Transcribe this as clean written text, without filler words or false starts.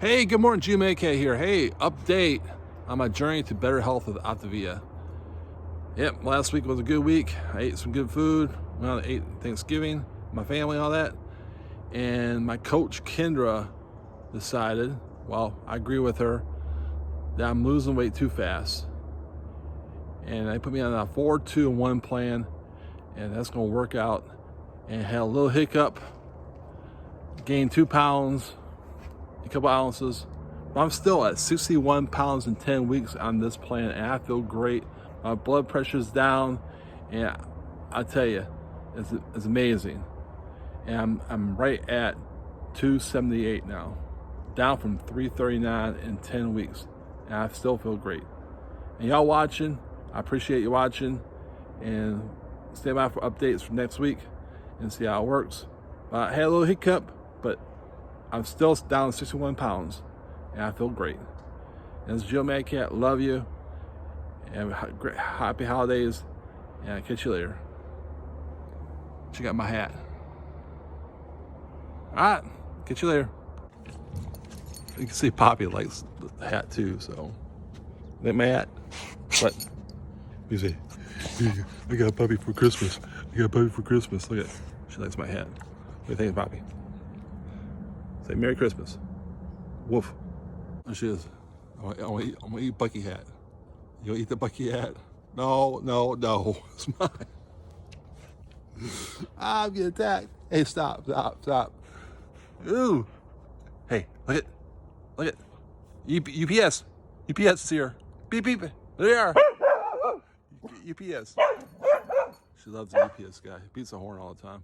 Hey, good morning, Buc-ee here. Hey, update on my journey to better health with Optavia. Yep, last week was a good week. I ate some good food. Went out and ate Thanksgiving, my family, all that. And my coach, Kendra, decided, well, I agree with her, that I'm losing weight too fast. And they put me on a 4-2-1 plan, and that's gonna work out. And had a little hiccup, gained 2 pounds, a couple ounces. But I'm still at 61 pounds in 10 weeks on this plan, and I feel great. My blood pressure's down, and I tell you, it's amazing. And I'm right at 278 now, down from 339 in 10 weeks, and I still feel great. And y'all watching, I appreciate you watching, and stay by for updates for next week and see how it works. I had a little hiccup, but I'm still down 61 pounds, and I feel great. And this is Joe Mad Cat. Love you, and happy holidays, and I'll catch you later. Check out my hat. All right, catch you later. You can see Poppy likes the hat too, so. Like my hat? What? You say, I got a puppy for Christmas. I got a puppy for Christmas. Look at it. She likes my hat. What do you think, Poppy? Say Merry Christmas. Woof. There she is. I'm gonna eat Bucky hat. You gonna eat the Bucky hat? No. It's mine. I'm getting attacked. Hey, stop. Ooh. Hey, look at. UPS. UPS is here. Beep. There they are. UPS. She loves the UPS guy. He beats the horn all the time.